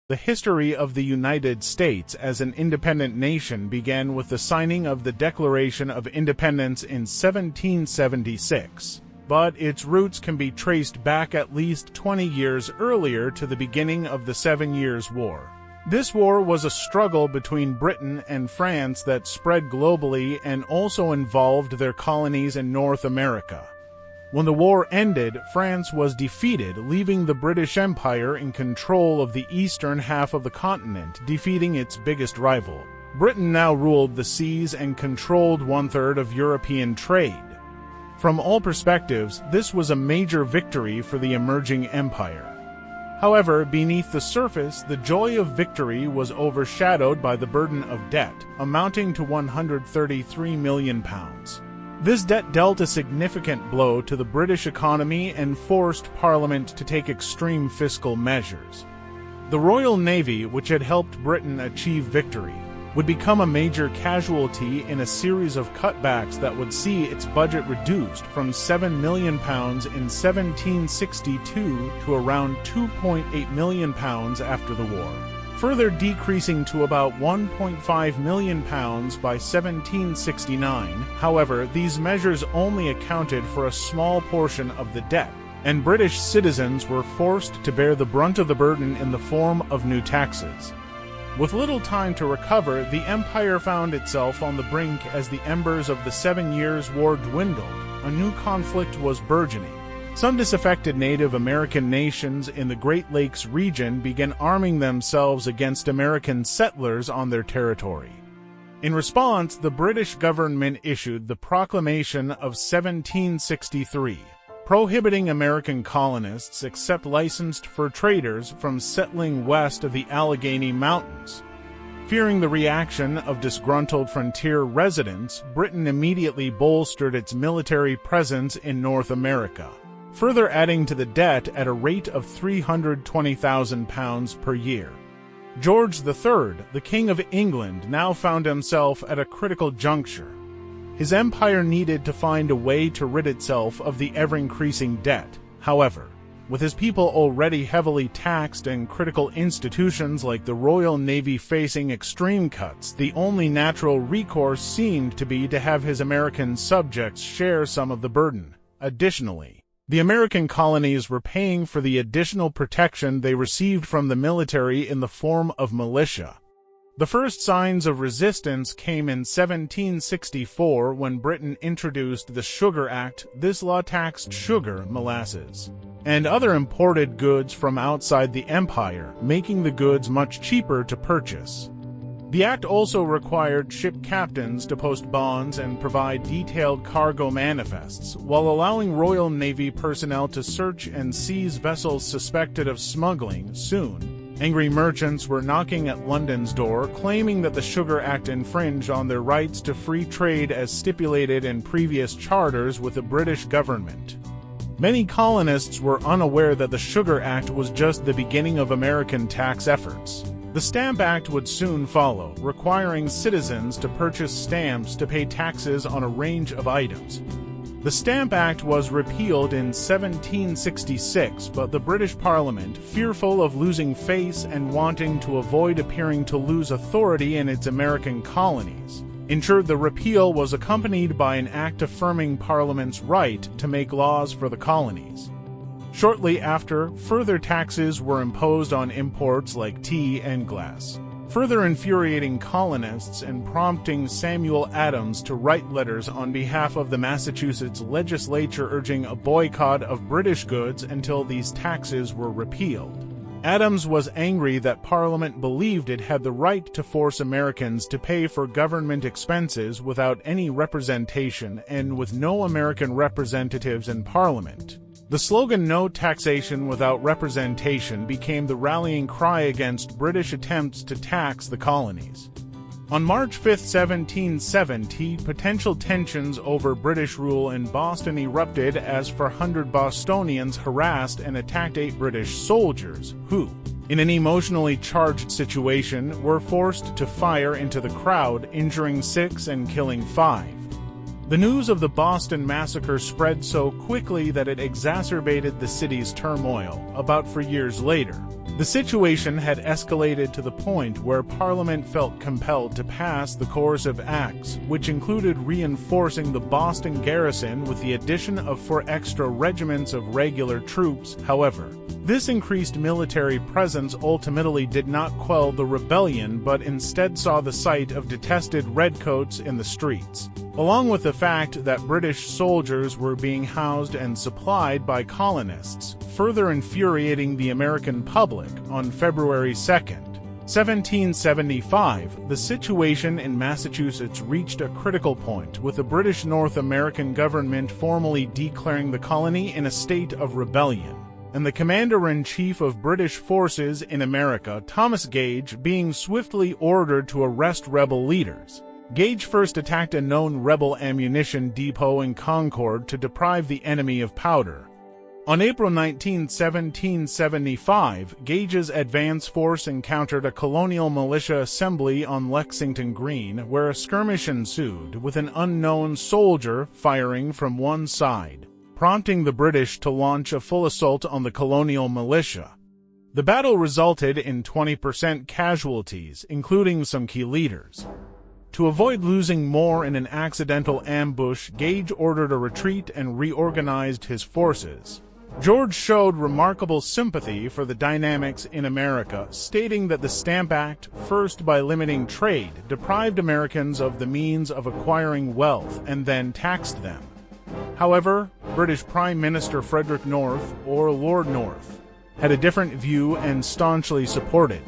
The history of the United States as an independent nation began with the signing of the Declaration of Independence in 1776, but its roots can be traced back at least 20 years earlier to the beginning of the 7 Years' War. This war was a struggle between Britain and France that spread globally and also involved their colonies in North America. When the war ended, France was defeated, leaving the British Empire in control of the eastern half of the continent, defeating its biggest rival. Britain now ruled the seas and controlled 1/3 of European trade. From all perspectives, this was a major victory for the emerging empire. However, beneath the surface, the joy of victory was overshadowed by the burden of debt, amounting to £133 million. This debt dealt a significant blow to the British economy and forced Parliament to take extreme fiscal measures. The Royal Navy, which had helped Britain achieve victory, would become a major casualty in a series of cutbacks that would see its budget reduced from £7 million in 1762 to around £2.8 million after the war, further decreasing to about £1.5 million by 1769. However, these measures only accounted for a small portion of the debt, and British citizens were forced to bear the brunt of the burden in the form of new taxes. With little time to recover, the empire found itself on the brink as the embers of the 7 Years' War dwindled. A new conflict was burgeoning. Some disaffected Native American nations in the Great Lakes region began arming themselves against American settlers on their territory. In response, the British government issued the Proclamation of 1763, prohibiting American colonists except licensed fur traders from settling west of the Allegheny Mountains. Fearing the reaction of disgruntled frontier residents, Britain immediately bolstered its military presence in North America, further adding to the debt at a rate of £320,000 per year. George III, the King of England, now found himself at a critical juncture. His empire needed to find a way to rid itself of the ever-increasing debt. However, with his people already heavily taxed and critical institutions like the Royal Navy facing extreme cuts, the only natural recourse seemed to be to have his American subjects share some of the burden. Additionally, the American colonies were paying for the additional protection they received from the military in the form of militia. The first signs of resistance came in 1764 when Britain introduced the Sugar Act. This law taxed sugar, molasses, and other imported goods from outside the empire, making the goods much cheaper to purchase. The act also required ship captains to post bonds and provide detailed cargo manifests, while allowing Royal Navy personnel to search and seize vessels suspected of smuggling. Soon, angry merchants were knocking at London's door, claiming that the Sugar Act infringed on their rights to free trade as stipulated in previous charters with the British government. Many colonists were unaware that the Sugar Act was just the beginning of American tax efforts. The Stamp Act would soon follow, requiring citizens to purchase stamps to pay taxes on a range of items. The Stamp Act was repealed in 1766, but the British Parliament, fearful of losing face and wanting to avoid appearing to lose authority in its American colonies, ensured the repeal was accompanied by an act affirming Parliament's right to make laws for the colonies. Shortly after, further taxes were imposed on imports like tea and glass, further infuriating colonists and prompting Samuel Adams to write letters on behalf of the Massachusetts legislature urging a boycott of British goods until these taxes were repealed. Adams was angry that Parliament believed it had the right to force Americans to pay for government expenses without any representation and with no American representatives in Parliament. The slogan "No taxation without representation" became the rallying cry against British attempts to tax the colonies. On March 5, 1770, potential tensions over British rule in Boston erupted as 400 Bostonians harassed and attacked 8 British soldiers, who, in an emotionally charged situation, were forced to fire into the crowd, injuring 6 and killing 5. The news of the Boston Massacre spread so quickly that it exacerbated the city's turmoil. About 4 years later, The situation had escalated to the point where Parliament felt compelled to pass the coercive acts, which included reinforcing the Boston garrison with the addition of 4 extra regiments of regular troops. However, this increased military presence ultimately did not quell the rebellion but instead saw the sight of detested redcoats in the streets, along with the fact that British soldiers were being housed and supplied by colonists, further infuriating the American public. On February 2, 1775, the situation in Massachusetts reached a critical point, with the British North American government formally declaring the colony in a state of rebellion, and the Commander-in-Chief of British forces in America, Thomas Gage, being swiftly ordered to arrest rebel leaders. Gage first attacked a known rebel ammunition depot in Concord to deprive the enemy of powder. On April 19, 1775, Gage's advance force encountered a colonial militia assembly on Lexington Green, where a skirmish ensued, with an unknown soldier firing from one side, prompting the British to launch a full assault on the colonial militia. The battle resulted in 20% casualties, including some key leaders. To avoid losing more in an accidental ambush, Gage ordered a retreat and reorganized his forces. George showed remarkable sympathy for the dynamics in America, stating that the Stamp Act, first by limiting trade, deprived Americans of the means of acquiring wealth and then taxed them. However, British Prime Minister Frederick North, or Lord North, had a different view and staunchly supported